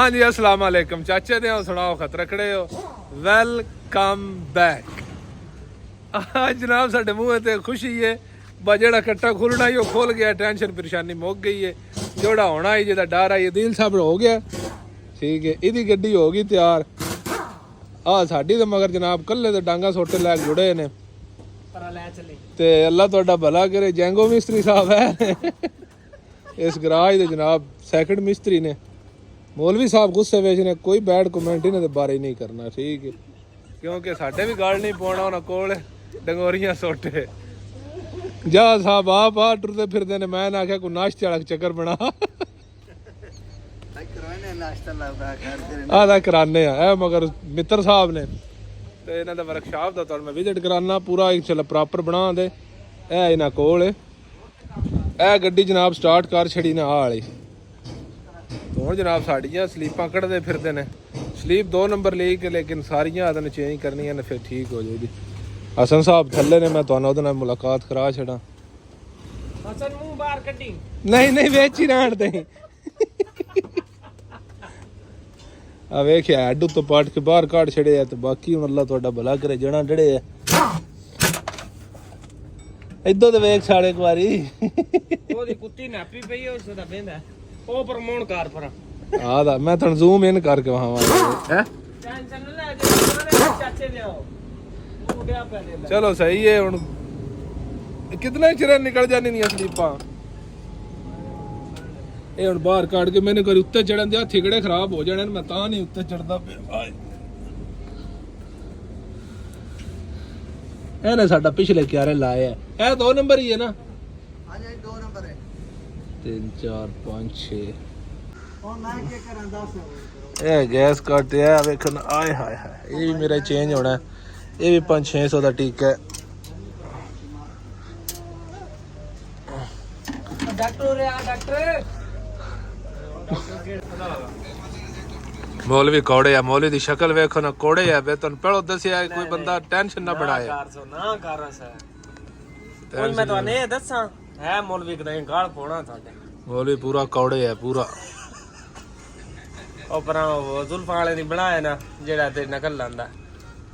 हाँ जी अस्सलाम वालेकुम चाचे दे सुनाओ खत रखड़े हो वेलकम बैक। आज जनाब साडे मूँह ते खुशी है जेड़ा कट्टा खुलना ही खुल गया, टेंशन परेशानी मुक गई है। जोड़ा होना ही जेदा डर आई दिल सब हो गया ठीक है। इहदी गड्डी हो गई तैयार। साडी ते मगर जनाब कल्ले ते डांगा सोटे लैक जुड़े ने ते अल्लाह तुहाडा भला करे। जैंगो मिस्त्री साहब है इस गराज दे जनाब सैकंड मिस्त्री ने। मौलवी साहब गुस्से विच ने, कोई बैड कमेंट इन्हां दे बारे नहीं करना ठीक है, क्योंकि साडे भी गल नहीं पाउणा उन्हां कोल डंगोरियां सोटे। जा साहब आप टुरदे फिरदे ने, मैं आख्या कोई नाश्ते वाला चक्कर बना आदा कराने आ मगर मित्र साहब ने ते इन्हां दा वर्कशॉप दा तुहानूं मैं विजिट कराना पूरा चल प्रॉपर बना दे। ए इन्हां कोल ए गड्डी जनाब स्टार्ट कर छड़ी ने वाली। हुण जनाब साड़ियां स्लीपां कढ़दे फिरदे ने। स्लीप 2 नंबर ली के लेकिन सारियां आदन चेंज करनियां ने, फिर ठीक हो जाएगी। हसन साहब थल्ले ने, मैं तुहानूं उहदे नाल मुलाकात करा छड़ा। हसन मुंह बाहर कड्डी नहीं नहीं वेच ही रहण दे। आ वेखिया अड्डू तो पाट के बाहर काट छड़े आ ते बाकी हुण अल्लाह तुहाडा भला करे जणा डड़े आ। इधर ते वेख साड़े एक बारी ओदी कुत्ती नापी पई ओ सदा बेंदा ओ प्रमोण कार पर दा मैं तुहानूं जूम इन करके वहां हैं टेंशन ना ले चाचे ले आओ उड़िया पे ले। चलो सही है। हुण कितना चिर निकल जानी नहीं स्लीपां। ਇਹ ਹੁਣ ਬਾਹਰ ਕੱਢ ਕੇ ਮੈਨੂੰ ਕੋਈ ਉੱਤੇ ਚੜਨ ਦੇ ਹੱਥ ਕਿਹੜੇ ਖਰਾਬ ਹੋ ਜਾਣੇ, ਮੈਂ ਤਾਂ ਨਹੀਂ ਉੱਤੇ ਚੜਦਾ ਪਿਆ। ਇਹਨੇ ਸਾਡਾ ਪਿਛਲੇ ਕਿਆਰੇ ਲਾਇਆ ਇਹ 2 ਨੰਬਰ ਹੀ ਹੈ ਨਾ। ਹਾਂਜੀ 2 ਨੰਬਰ ਹੈ। 3 4 5 6 ਉਹ ਮੈਂ ਕੀ ਕਰਾਂ ਦੱਸ। ਇਹ ਗੈਸ ਕੱਟ ਆ ਵੇਖਣ ਆਏ ਹਾਏ ਹਾਏ ਇਹ ਵੀ ਮੇਰਾ ਚੇਂਜ ਹੋਣਾ। ਇਹ ਵੀ 500-600 ਦਾ ਟੀਕਾ ਹੈ। ਡਾਕਟਰ ਆ ਡਾਕਟਰ मौलवी कौड़े आ। मौलवी दी शक्ल वेखो ना कौड़े आ बे। तुहानूं पहलो दस्सिया कोई बंदा टेंशन ना बढ़ाए ना कर कोई मैं तुहानूं ए दस्सां है मौलवी कदे गाल पोना तुहाडे। मौलवी पूरा कौड़े आ पूरा। ओ परां जुल्फां वाले दी बनाया ना जेड़ा ते नकल लांदा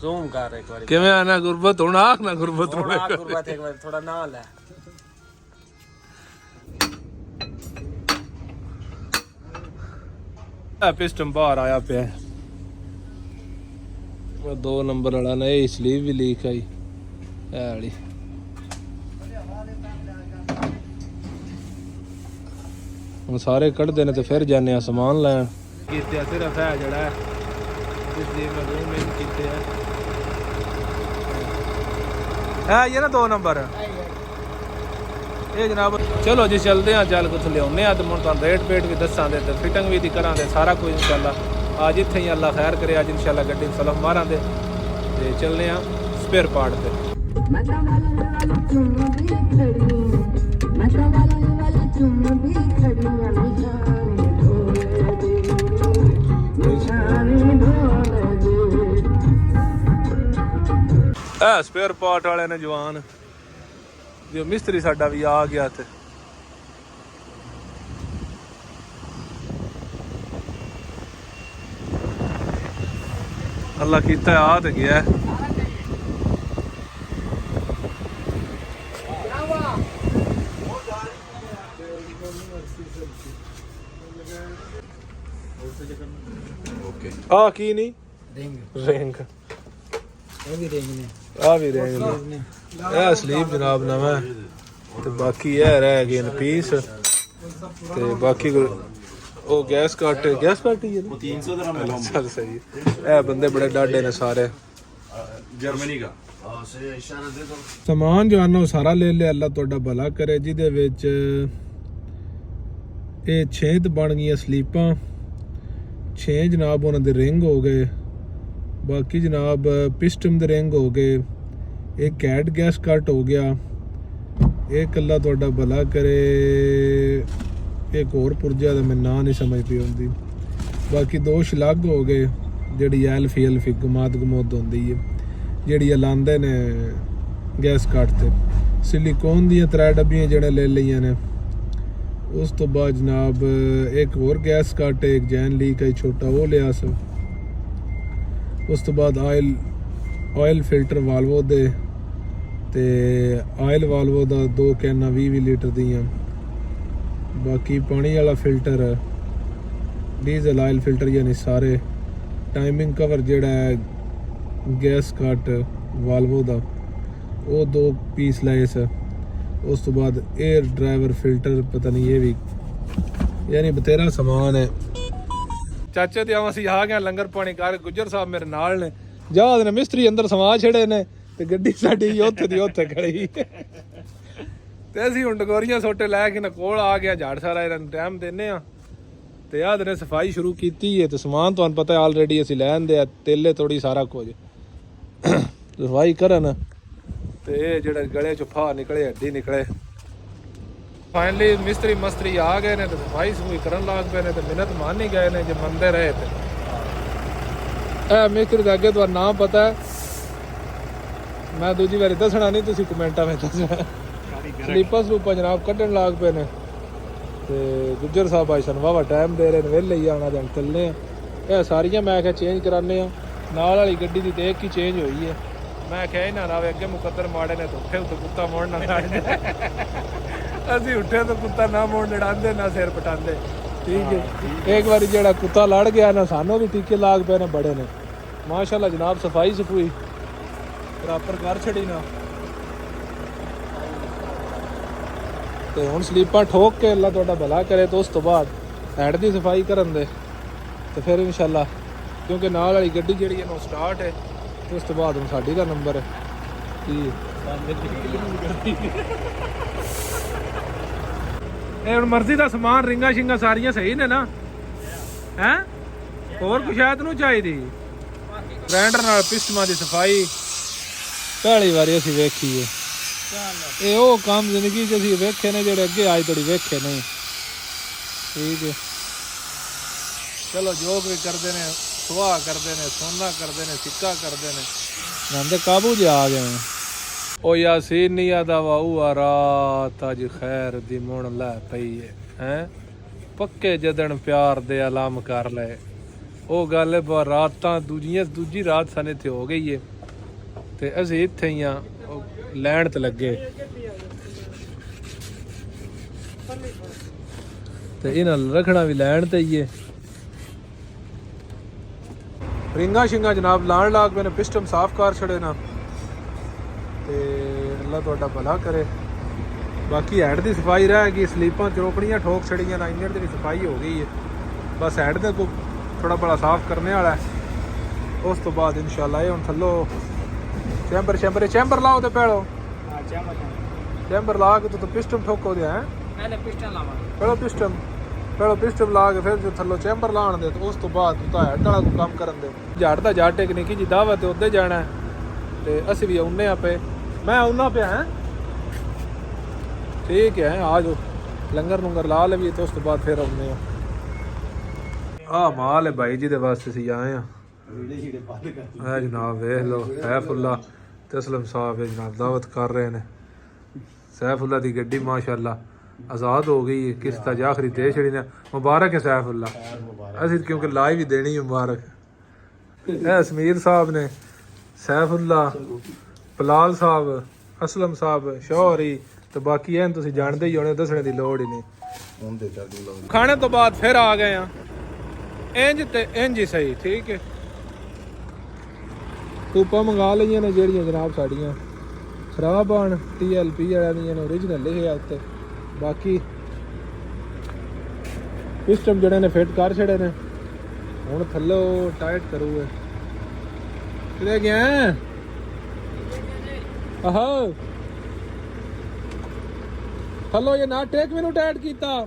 जूम कर एक बारी किवें आना गुरबत हुण आख ना गुरबत हुण गुरबत एक बार थोड़ा ना ले। पिस्टन बाहर आया पे 2 नंबर वाला ने स्लीव भी लीक आई वाली। हम सारे कढ़ते ने तो फिर जाने समान लैन सिर्फ है जड़ा है ये ना 2 नंबर ये जनाब। चलो जी चलते हैं चल कुछ लिया तो मुझे रेट पेट भी दसा दे फिटिंग भी करा दे सारा कुछ इंशाल्लाह। आज इत्थे ही अल्लाह खैर करे। आज इंशाल्लाह गड्डी सलम मारा दे ते चलने स्पेयर पार्ट पे। स्पेयर पार्ट वाले ने जवान जो मिस्त्री साडा भी आ गया थे। अल्लाह कीता आ ते गया। आ की नहीं रिंग भी रेंग ने स्लीप जनाब नवा ते बाकी है रह गए पीस ते बाकी ओ गैस कट ही है 300 dirham चल सही है। बंदे बड़े डाडे ने सारे जर्मनी का सामान जो आना सारा ले लिया। अल्लाह तुहाडा भला करे। जिहदे विच ये 6 बन गई स्लीपां 6 जनाब उन्हां दे रिंग हो गए। बाकी जनाब पिस्टन दे रिंग हो गए। एक कैट गैस कट हो गया। एक अल्लाह तुहाडा भला करे एक होर पुरजा दा मैं नां नहीं समझ पई आंदी। बाकी 2 शलग हो गए जिहड़ी एल्फी गमात गमोद होंदी है जिहड़ी लांदे ने गैस कट ते। सिलिकॉन दी 3 डब्बियां जेह्ड़े ले लईयां ने उस तो बाद जनाब एक और गैस कट एक जैन लीक है छोटा वो लिया स उस तो बाद ऑयल फिल्टर वाल्वो दे ते ऑयल वाल्वो दा 2 कैना 20 लीटर दियां बाकी पानी वाला फिल्टर डीजल ऑयल फिल्टर यानी सारे टाइमिंग कवर जेड़ा है गैस कट वाल्वो दा वो 2 पीस लाए स उस तो बाद एयर ड्राइवर फिल्टर पता नहीं ये भी यानी बतेरा समान है चाचे ते ਅਸੀਂ ਆ ਗਏ ਲੰਗਰ ਪਾਣੀ ਕਰ ਗੁੱਜਰ ਸਾਹਿਬ ਮੇਰੇ ਨਾਲ ਨੇ ਜਹਾਜ਼ ਨੇ ਮਿਸਤਰੀ ਅੰਦਰ ਸਮਾ ਛੜੇ ਨੇ ਤੇ ਗੱਡੀ ਸਾਡੀ ਉੱਥੇ ਦੀ ਉੱਥੇ ਖੜੀ ਤੇ ਅਸੀਂ ਹੁਣ ਡਗੋਰੀਆਂ ਸੋਟੇ ਲੈ ਕੇ ਨਾ ਕੋਲ ਆ ਗਿਆ ਝਾੜ ਸਾਰਾ ਇਹਨਾਂ ਨੂੰ ਟਾਈਮ ਦਿੰਨੇ ਆ ਤੇ ਆਹ ਨੇ ਸਫਾਈ ਸ਼ੁਰੂ ਕੀਤੀ ਹੈ ਤੇ ਸਮਾਨ ਤੁਹਾਨੂੰ ਪਤਾ ਆਲਰੇਡੀ ਅਸੀਂ ਲੈ ਆਂਦੇ ਆ ਤੇਲੇ ਤੋੜੀ ਸਾਰਾ ਕੁਝ ਸਫਾਈ ਕਰਨ ਤੇ ਇਹ ਜਿਹੜਾ ਗਲੇ ਚੋਂ ਫਾਹ ਨਿਕਲੇ ਹੱਡੀ ਨਿਕਲੇ ਫਾਈਨਲੀ ਮਿਸਤਰੀ ਮਸਤਰੀ ਆ ਗਏ ਨੇ ਤੇ ਸਫਾਈ ਸਫੂਈ ਕਰਨ ਲੱਗ ਪਏ ਨੇ ਤੇ ਮਿਹਨਤ ਮੰਨ ਹੀ ਗਏ ਨੇ ਜੇ ਮੰਨਦੇ ਰਹੇ ਤੇ ਇਹ ਮਿਸਤਰੀ ਦਾ ਅੱਗੇ ਤੁਹਾਨੂੰ ਨਾਮ ਪਤਾ ਹੈ ਮੈਂ ਦੂਜੀ ਵਾਰੀ ਦੱਸਣਾ ਨਹੀਂ ਤੁਸੀਂ ਕਮੈਂਟਾਂ ਵਿੱਚ ਦੱਸਣਾ ਸਲੀਪਾਂ ਸਲੂਪਾਂ ਜਨਾਬ ਕੱਢਣ ਲੱਗ ਪਏ ਨੇ ਤੇ ਗੁੱਜਰ ਸਾਹਿਬ ਆਈ ਸਾਨੂੰ ਵਾਵਾ ਟਾਈਮ ਦੇ ਰਹੇ ਨੇ ਵਿਹਲੇ ਹੀ ਆਉਣਾ ਦਿਨ ਚੱਲਨੇ ਆ ਇਹ ਸਾਰੀਆਂ ਮੈਂ ਕਿਹਾ ਚੇਂਜ ਕਰਾਨੇ ਆ ਨਾਲ ਵਾਲੀ ਗੱਡੀ ਦੀ ਦੇਖ ਕੇ ਚੇਂਜ ਹੋਈ ਹੈ ਮੈਂ ਕਿਹਾ ਇਹਨਾਂ ਨਾਵੇ ਅੱਗੇ ਮੁਕੱਦਰ ਮਾੜੇ ਨੇ ਉੱਠੇ ਉੱਤੇ ਕੁੱਤਾ ਮੋੜ ਨਾ ਅਸੀਂ ਉੱਠੇ ਤਾਂ ਕੁੱਤਾ ਨਾ ਮੋੜ ਲੜਾਉਂਦੇ ਨਾ ਸਿਰ ਪਟਾਉਂਦੇ ਠੀਕ ਹੈ ਇੱਕ ਵਾਰੀ ਜਿਹੜਾ ਕੁੱਤਾ ਲੜ ਗਿਆ ਨਾ ਸਾਨੂੰ ਵੀ ਟੀਕੇ ਲਾਗ ਪਏ ਨੇ ਬੜੇ ਨੇ ਮਾਸ਼ਾਅੱਲਾ ਜਨਾਬ ਸਫਾਈ ਸਫੂਈ ਪ੍ਰੋਪਰ ਕਰ ਛੜੀ ਨਾ ਤੇ ਹੁਣ ਸਲੀਪਾਂ ਠੋਕ ਕੇ ਅੱਲਾ ਤੁਹਾਡਾ ਭਲਾ ਕਰੇ ਤੇ ਉਸ ਤੋਂ ਬਾਅਦ ਹੈਡ ਦੀ ਸਫਾਈ ਕਰਨ ਦੇ ਤੇ ਫਿਰ ਇਨਸ਼ਾਅੱਲਾ ਕਿਉਂਕਿ ਨਾਲ ਵਾਲੀ ਗੱਡੀ ਜਿਹੜੀ ਹੈ ਉਹ ਸਟਾਰਟ ਹੈ ਉਸ ਤੋਂ ਬਾਅਦ ਹੁਣ ਸਾਡੀ ਦਾ ਨੰਬਰ ਹੈ ਕੀ ਇਹ ਹੁਣ ਮਰਜ਼ੀ ਦਾ ਸਮਾਨ ਰਿੰਗਾ ਸ਼ਿੰਗਾ ਸਾਰੀਆਂ ਸਹੀ ਨੇ ਨਾ ਹੈ ਹੋਰ ਕੁਛ ਸ਼ਾਇਦ ਨੂੰ ਚਾਹੀਦੀ ਗ੍ਰਾਈਂਡਰ ਨਾਲ ਪਿਸਟਮਾਂ ਦੀ ਸਫਾਈ ਪਹਿਲੀ ਵਾਰੀ ਅਸੀਂ ਵੇਖੀ ਹੈ ਇਹ ਉਹ ਕੰਮ ਜ਼ਿੰਦਗੀ 'ਚ ਅਸੀਂ ਵੇਖੇ ਨੇ ਜਿਹੜੇ ਅੱਗੇ ਅੱਜ ਤੋੜੀ ਵੇਖੇ ਨਹੀਂ ਠੀਕ ਹੈ ਚਲੋ ਜੋ ਵੀ ਕਰਦੇ ਨੇ ਸੁਆਹ ਕਰਦੇ ਨੇ ਸੋਨਾ ਕਰਦੇ ਨੇ ਸਿੱਕਾ ਕਰਦੇ ਨੇ ਨੰਦੇ ਕਾਬੂ 'ਚ ਆ ਗਏ ਉਹ ਯਾਸੀਨੀਆ ਦਾ ਵਾਹੂ ਆ ਰਾਤ ਅੱਜ ਖੈਰ ਦੀ ਮੁਣ ਲੈ ਪਈ ਹੈ ਪੱਕੇ ਜਦਣ ਪਿਆਰ ਦੇ ਆਲਮ ਕਰ ਲਏ ਉਹ ਗੱਲ ਰਾਤਾਂ ਦੂਜੀ ਰਾਤ ਸਾਨੂੰ ਇੱਥੇ ਹੋ ਗਈ ਹੈ ਤੇ ਅਸੀਂ ਇੱਥੇ ਹੀ ਆ ਲੈਣ ਤੇ ਲੱਗੇ ਤੇ ਇਹਨਾਂ ਰੱਖਣਾ ਵੀ ਲੈਣ ਤੇ ਹੀ ਹੈ ਰਿੰਗਾ ਸ਼ਿੰਗਾ ਜਨਾਬ ਲਾਣ ਲਾਗ ਮੈਨੇ ਪਿਸਟਮ ਸਾਫ਼ ਕਰ ਛੜੇ ਨਾ ਤੇ ਅੱਲਾ ਤੁਹਾਡਾ ਭਲਾ ਕਰੇ ਬਾਕੀ ਹੈਡ ਦੀ ਸਫਾਈ ਰਹਿ ਗਈ ਸਲੀਪਾਂ ਚੋਪੜੀਆਂ ਠੋਕ ਛੜੀਆਂ ਨਾ ਇੰਜਣ ਦੀ ਸਫਾਈ ਹੋ ਗਈ ਹੈ ਬਸ ਹੈਡ ਦੇ ਕੋ ਥੋੜਾ ਬੜਾ ਸਾਫ਼ ਕਰਨੇ ਵਾਲਾ ਹੈ ਉਸ ਤੋਂ ਬਾਅਦ ਇਨਸ਼ਾਅੱਲਾ ਇਹ ਹੁਣ ਥੱਲੋ ਚੈਂਬਰ ਲਾਓ ਤੇ ਪਹਿਲੋ ਚੈਂਬਰ ਲਾ ਕੇ ਤੂੰ ਪਿਸਟਮ ਠੋਕੋ ਦਿਆ ਹੈ ਪਹਿਲੋ ਪਿਸਟਮ ਲਾ ਕੇ ਫਿਰ ਜੋ ਥੱਲੋਂ ਚੈਂਬਰ ਲਾਣ ਦੇ ਤੇ ਉਸ ਤੋਂ ਬਾਅਦ ਤੂੰ ਤਾਂ ਹੈਡ ਵਾਲਾ ਕੋ ਕੰਮ ਕਰਨ ਦੇ ਝਾੜ ਦਾ ਝਾੜ ਟੈਕਨੀਕੀ ਜੀ ਦਾਵਤ ਤੇ ਉੱਤੇ ਜਾਣਾ ਤੇ ਅਸੀਂ ਵੀ ਆਉਨੇ ਆ ਪਏ ਮੈਂ ਆਉਣਾ ਪਿਆ ਹੈ ਠੀਕ ਹੈ ਆ ਜਾਓ ਲੰਗਰ ਲੰਗਰ ਲਾ ਲਵੀਏ ਤੇ ਉਸ ਤੋਂ ਬਾਅਦ ਫਿਰ ਆਉਨੇ ਆ ਮਾਲ ਹੈ ਭਾਈ ਜੀ ਦੇ ਵਾਸਤੇ ਅਸੀਂ ਆਏ ਆ ਇਹ ਜਨਾਬ ਵੇਖ ਲਓ ਸੈਫੁੱਲਾ ਤੇ ਅਸਲਮ ਸਾਹਿਬ ਇਹ ਜਨਾਬ ਦਾਵਤ ਕਰ ਰਹੇ ਨੇ ਸੈਫੁੱਲਾ ਦੀ ਗੱਡੀ ਮਾਸ਼ਾਅੱਲਾ ਆਜ਼ਾਦ ਹੋ ਗਈ ਹੈ ਕਿਸ਼ਤਾ ਜਾਖਰੀ ਦੇ ਛੜੀ ਨੇ ਮੁਬਾਰਕ ਹੈ ਸੈਫੁੱਲਾ ਅਸੀਂ ਕਿਉਂਕਿ ਲਾਈਵ ਹੀ ਦੇਣੀ ਮੁਬਾਰਕ ਇਹ ਸਮੀਰ ਸਾਹਿਬ ਨੇ ਸੈਫੁੱਲਾ ਪਲਾਲ ਸਾਹਿਬ ਅਸਲਮ ਸਾਹਿਬ ਸ਼ੌਹਰੀ ਤੇ ਬਾਕੀ ਐਨ ਤੁਸੀਂ ਜਾਣਦੇ ਹੀ ਹੋਣੇ ਦੱਸਣੇ ਦੀ ਲੋੜ ਹੀ ਨਹੀਂ ਖਾਣੇ ਤੋਂ ਬਾਅਦ ਫਿਰ ਆ ਗਏ ਆ ਇੰਜ ਤੇ ਇੰਜ ਹੀ ਸਹੀ ਠੀਕ ਹੈ ਕੂਪਾਂ ਮੰਗਾ ਲਈਆਂ ਨੇ ਜਿਹੜੀਆਂ ਜਨਾਬ ਸਾਡੀਆਂ ਖਰਾਬ ਆਣ TLP ਵਾਲਿਆਂ ਦੀਆਂ ਨੇ ਓਰੀਜਨਲ ਲਿਖਿਆ ਉੱਤੇ ਬਾਕੀ ਸਿਸਟਮ ਜਿਹੜੇ ਨੇ ਫਿੱਟ ਕਰ ਛੜੇ ਨੇ ਹੁਣ ਥੱਲੋਂ ਟਾਈਟ ਕਰੂਗੇ ਕਿਤੇ ਗਿਆ ਆਹੋ ਥੱਲੋਂ ਇਹ ਨਾ ਟੇਕ ਮੈਨੂੰ ਟਾਈਟ ਕੀਤਾ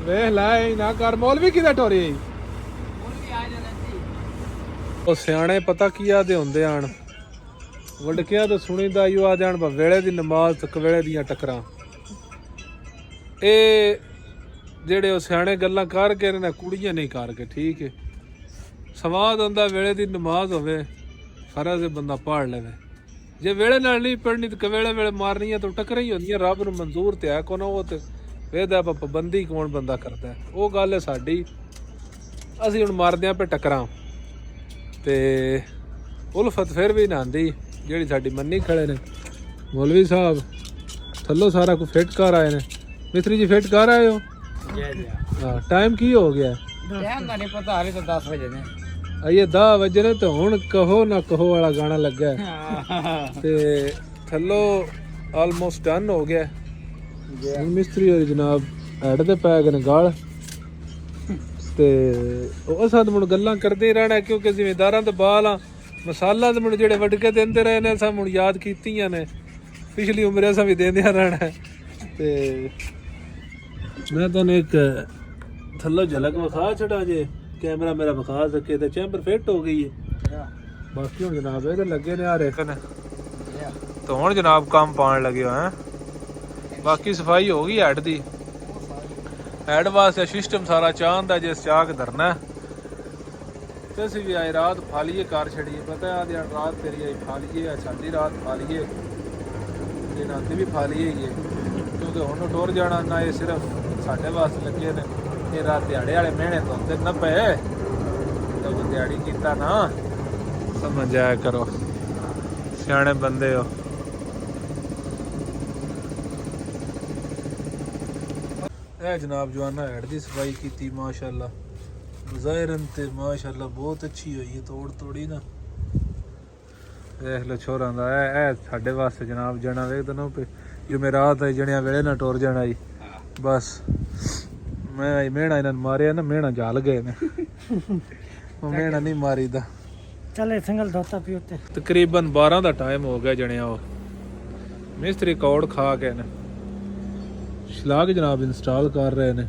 ਵੇਖ ਲੈ ਨਾ ਕਰ ਮੌਲਵੀ ਕਿਦਾ ਟੋਰੀ ਉਹ ਸਿਆਣੇ ਪਤਾ ਕੀ ਆਦੇ ਹੁੰਦੇ ਆਣ ਵੜਕਿਆ ਤਾਂ ਸੁਣੀਦਾ ਯੂ ਆ ਜਾਣ ਵੇਲੇ ਦੀ ਨਮਾਜ਼ ਤੱਕ ਵੇਲੇ ਦੀਆਂ ਟੱਕਰਾਂ ਇਹ ਜਿਹੜੇ ਉਹ ਸਿਆਣੇ ਗੱਲਾਂ ਕਰਕੇ ਨਾ ਕੁੜੀਆਂ ਨਹੀਂ ਕਰਕੇ ਠੀਕ ਹੈ ਸਵਾਦ ਹੁੰਦਾ ਵੇਲੇ ਦੀ ਨਮਾਜ਼ ਹੋਵੇ ਫਰਜ਼ ਬੰਦਾ ਪੜ੍ਹ ਲਵੇ ਜੇ ਵੇਲੇ ਨਾਲ ਨਹੀਂ ਪੜਨੀ ਤੇ ਕਵੇਲੇ ਵੇਲੇ ਮਾਰਨੀਆਂ ਤਾਂ ਟੱਕਰਾਂ ਹੀ ਹੁੰਦੀਆਂ। ਰੱਬ ਨੂੰ ਮਨਜ਼ੂਰ ਤੇ ਹੈ ਕੋਨ, ਉਹ ਤੇ ਵੇਦਾ ਪਾਬੰਦੀ ਕੌਣ ਬੰਦਾ ਕਰਦਾ, ਉਹ ਗੱਲ ਹੈ ਸਾਡੀ। ਅਸੀਂ ਹੁਣ ਮਾਰਦੇ ਆਂ ਪਏ ਟੱਕਰਾਂ ਤੇ ਉਲਫਤ ਫਿਰ ਵੀ ਨਾ ਆਂਦੀ ਜਿਹੜੀ ਸਾਡੀ ਮੰਨੀ ਖੜੇ ਨੇ। ਮੌਲਵੀ ਸਾਹਿਬ ਥੱਲੋਂ ਸਾਰਾ ਕੁਝ ਫਿੱਟ ਕਰ ਆਏ ਨੇ। ਮਿਸਤਰੀ ਜੀ ਫਿੱਟ ਕਰ ਆਏ ਹੋ? ਹਾਂ। ਟਾਈਮ ਕੀ ਹੋ ਗਿਆ? ਟਾਈਮ ਦਾ ਨਹੀਂ ਪਤਾ, ਹਾਲੇ ਤਾਂ 10 ਵਜੇ ਨੇ। ਆਈਏ 10 ਵਜੇ ਨੇ ਤੇ ਹੁਣ ਕਹੋ ਨਾ ਕਹੋ ਵਾਲਾ ਗਾਣਾ ਲੱਗਾ ਤੇ ਥੱਲੋਂ ਆਲਮੋਸਟ ਡਨ ਹੋ ਗਿਆ। ਮਿਸਤਰੀ ਹੋਰੀ ਜਨਾਬ ਹੈਡ ਤੇ ਪੈ ਗਏ ਨੇ ਗਾਲ ਤੇ ਉਹ ਅਸਾਂ ਮੁੜ ਗੱਲਾਂ ਕਰਦੇ ਹੀ ਰਹਿਣਾ ਕਿਉਂਕਿ ਜ਼ਿਮੀਂਦਾਰਾਂ ਤੇ ਬਾਲ ਆ। ਮਸਾਲਾ ਤੇ ਮੁੜ ਜਿਹੜੇ ਵੱਢ ਕੇ ਦਿੰਦੇ ਰਹੇ ਨੇ ਅਸਾਂ ਮੁੜ ਯਾਦ ਕੀਤੀਆਂ ਨੇ, ਪਿਛਲੀ ਉਮਰ ਅਸਾਂ ਵੀ ਦਿੰਦਿਆਂ ਰਹਿਣਾ। ਤੇ ਮੈਂ ਤੁਹਾਨੂੰ ਇੱਕ ਥੱਲੋਂ ਝਲਕ ਵਿਖਾ ਛੱਡਾਂ ਜੇ ਕੈਮਰਾ ਮੇਰਾ ਵਿਖਾ ਸਕੇ ਤੇ ਚੈਂਬਰ ਫਿੱਟ ਹੋ ਗਈ ਹੈ। ਬਾਕੀ ਹੁਣ ਜਨਾਬ ਇਹਦੇ ਲੱਗੇ ਨੇ ਆ ਰੇਖਨ ਤੇ ਹੁਣ ਜਨਾਬ ਕੰਮ ਪਾਉਣ ਲੱਗੇ ਹੋ ਹੈ। ਬਾਕੀ ਸਫਾਈ ਹੋ ਗਈ ਹੈਡ ਦੀ। ਹੈਡ ਵਾਸਤੇ ਸਿਸਟਮ ਸਾਰਾ ਚਾਹੁੰਦਾ ਜਿਸ ਚਾਹ ਕੇ ਧਰਨਾ ਤੇ ਅਸੀਂ ਵੀ ਆਏ ਰਾਤ ਫਾਲੀਏ ਕਾਰ ਛੜੀਏ। ਪਤਾ ਆਦੀ ਰਾਤ ਤੇਰੀ ਆਈ ਫਾਲੀਏ, ਸਾਡੀ ਰਾਤ ਫਾਲੀਏ, ਤੇ ਰਾਤੀ ਵੀ ਫਾਲੀਏ ਹੀ ਹੈ ਕਿਉਂਕਿ ਹੁਣ ਟੁਰ ਜਾਣਾ ਨਾ। ਇਹ ਸਿਰਫ ਸਾਡੇ ਵਾਸਤੇ ਲੱਗੇ ਨੇ। ਇਹ ਰਾਤ ਦਿਹਾੜੇ ਵਾਲੇ ਮਿਹਣੇ ਤੋਂ ਤੇ ਨਾ ਪਏ ਜਦੋਂ ਦਿਹਾੜੀ ਕੀਤਾ ਨਾ। ਸਮਝ ਆਇਆ ਕਰੋ, ਸਿਆਣੇ ਬੰਦੇ ਹੋ। ਇਹ ਜਨਾਬ ਜਵਾਨਾ ਹੈਡ ਦੀ ਸਫਾਈ ਕੀਤੀ ਮਾਸ਼ਾਅੱਲਾ, ਜ਼ਾਹਿਰਨ ਤੇ ਮਾਸ਼ਾਅੱਲਾ ਬਹੁਤ ਅੱਛੀ ਹੋਈ ਹੈ। ਤੋੜੀ ਨਾ ਦੇਖ ਲੋ ਛੋਰਾਂ ਦਾ। ਇਹ ਸਾਡੇ ਵਾਸਤੇ ਜਨਾਬ ਜਣਾ ਵੇਖਦੇ ਨਾ ਜੁਮੇਰਾਤ ਹੈ, ਜਣਿਆਂ ਵੇਲੇ ਨਾ ਟੁਰ ਜਾਣਾ ਜੀ। ਬਸ ਮੈਂ ਮਿਹਣਾ ਇਹਨਾਂ ਨੂੰ ਮਾਰਿਆ ਨਾ, ਮਿਹਣਾ ਜਲ ਗਏ ਨੇ। ਉਹ ਮਿਹਣਾ ਨਹੀਂ ਮਾਰੀਦਾ। ਚਲੇ ਸਿੰਗਲ ਧੋਤਾ ਪੀ ਉੱਤੇ। ਤਕਰੀਬਨ 12 ਦਾ ਟਾਈਮ ਹੋ ਗਿਆ ਜਣਿਆ। ਉਹ ਮਿਸਤਰੀ ਕੌੜ ਖਾ ਕੇ ਨੇ ਸ਼ਲਾਗ ਜਨਾਬ ਇੰਸਟਾਲ ਕਰ ਰਹੇ ਨੇ।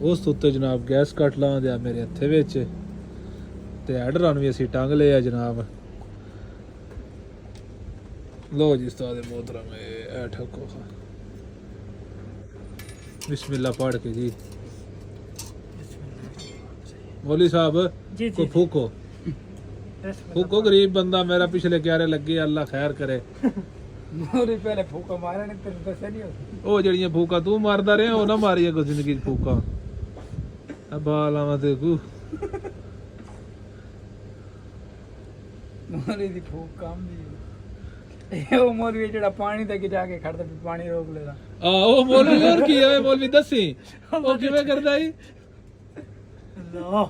ਉਸ ਤੋਂ ਉੱਤੇ ਜਨਾਬ ਗੈਸ ਕੱਟ ਲਾ ਦਿਆ ਮੇਰੇ ਹੱਥੇ ਵਿੱਚ ਤੇ ਹੈਡਰਾਂ ਨੂੰ ਵੀ ਅਸੀਂ ਟੰਗ ਲਿਆ ਜਨਾਬ। ਲੋ ਜੀ ਉਸਤਾਦ मोहतरम ਇਹ ਠੱਕੋ बिस्मिल्लाह पढ़ के जी। मौली साहब को फूको फूको, गरीब बंदा मेरा पिछले क्यारे लगे, अल्लाह खैर करे। ਮੋਰੀ ਪਹਿਲੇ ਫੂਕਾ ਮਾਰੇ ਨੇ ਤੈਨੂੰ ਦੱਸਿਆ ਨਹੀਂ ਉਹ ਜਿਹੜੀਆਂ ਫੂਕਾ ਤੂੰ ਮਾਰਦਾ ਰਿਹਾ ਉਹ ਨਾ ਮਾਰੀਏ ਕੋਈ ਜ਼ਿੰਦਗੀ 'ਚ ਫੂਕਾ। ਬਾਲਾਵਾਂ ਤੇ ਕੂ ਮੋਰੀ ਦੀ ਫੂਕ ਕੰਮ ਦੀ। ਇਹ ਉਹ ਮੋਰੀ ਜਿਹੜਾ ਪਾਣੀ ਤੇ ਜਾ ਕੇ ਖੜਦਾ ਵੀ ਪਾਣੀ ਰੋਕ ਲੈਦਾ। ਉਹ ਮੌਲਵੀ ਹੋਰ ਕੀ ਹੈ? ਮੌਲਵੀ ਦੱਸੀ ਉਹ ਕਿਵੇਂ ਕਰਦਾ ਜੀ? ਲੋ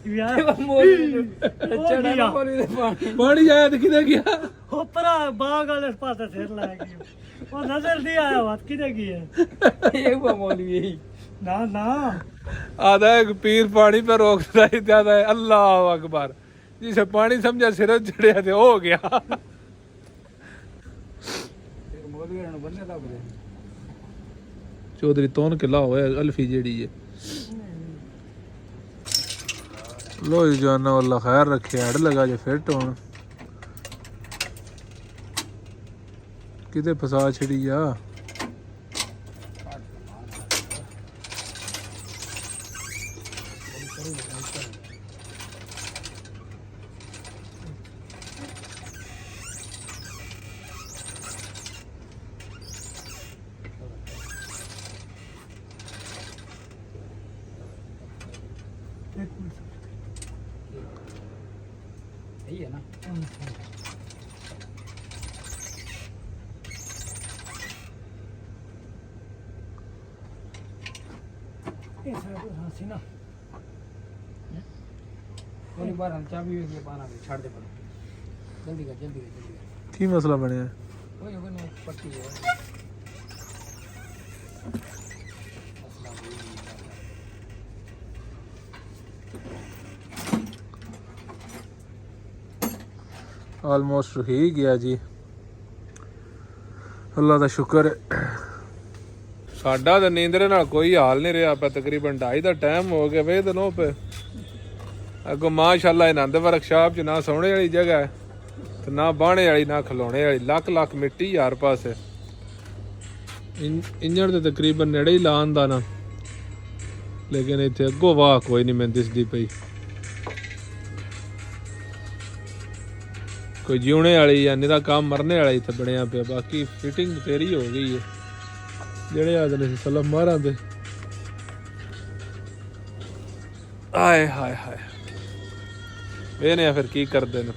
ਯਾਰ ਮੋਰੀ ਚੜਾ ਮੋਰੀ ਦੇ ਪਾਣੀ ਆਇਆ ਤੇ ਕਿਤੇ ਗਿਆ? ਉਹ ਪਰਾ ਬਾਗ ਵਾਲੇ ਪਾਸੇ ਸਿਰ ਲਾ ਗਈ। ਉਹ ਨਜ਼ਰ ਨਹੀਂ ਆਇਆ ਬਾਤ ਕਿਤੇ ਗਈ ਹੈ। ਇਹ ਉਹ ਮੌਲਵੀ ਨਾ ਆਦਾ ਇੱਕ ਪੀਰ ਪਾਣੀ पे रोकता ही ज्यादा है। अल्लाह अकबर, जिसे पानी समझा सिर चढ़िया थे हो गया। चौधरी तोन किला होया अल्फी जेड़ी है। लो जी जाना अल्लाह खैर रखे। हेड लगा जे फिट होन किते फसा छड़ी जा। यही है ना। ना थोड़ी बार हम चाबी भी पाना भी छाड़ दे पर जल्दी कर। की मसला बनया? वही होगा ना पट्टी है। ਆਲਮੋਸਟ ਹੀ ਗਿਆ ਜੀ। ਅੱਲਾ ਦਾ ਸ਼ੁਕਰ ਹੈ। ਸਾਡਾ ਤਾਂ ਨੀਂਦਰੇ ਨਾਲ ਕੋਈ ਹਾਲ ਨਹੀਂ ਰਿਹਾ। ਆਪਾਂ ਤਕਰੀਬਨ 2:30 ਦਾ ਟਾਈਮ ਹੋ ਗਿਆ ਵੇ ਦਿਨੋਂ ਪੇ ਅੱਗੋਂ ਮਾਸ਼ਾਅੱਲਾ ਆਨੰਦ ਵਰਕਸ਼ਾਪ 'ਚ ਨਾ ਸੌਣੇ ਵਾਲੀ ਜਗ੍ਹਾ ਹੈ ਤੇ ਨਾ ਬਾਹਣੇ ਵਾਲੀ ਨਾ ਖਲੋਣੇ ਵਾਲੀ। ਲੱਖ ਮਿੱਟੀ ਹਰ ਪਾਸੇ। ਇੰਜਣ ਤੇ ਤਕਰੀਬਨ ਨੇੜੇ ਹੀ ਲਾਉਣ ਦਾ ਨਾ, ਲੇਕਿਨ ਇੱਥੇ ਅੱਗੋਂ ਵਾਹ ਕੋਈ ਨਹੀਂ ਮੈਨੂੰ ਦਿਸਦੀ ਪਈ। ਕੋਈ ਜਿਉਣੇ ਵਾਲੀ ਜਾਂ ਨਹੀਂ ਤਾਂ ਕੰਮ ਮਰਨੇ ਵਾਲਾ ਇੱਥੇ ਬਣਿਆ ਪਿਆ। ਬਾਕੀ ਫਿਟਿੰਗ ਤੇਰੀ ਹੋ ਗਈ ਹੈ ਜਿਹੜੇ ਆਦਨੇ ਸੀ ਸਲਮ ਮਾਰਾਂ ਦੇ। ਆਏ ਹਾਏ ਹਾਏ ਵੇਨੇ ਫਿਰ ਕੀ ਕਰਦੇ ਨੇ।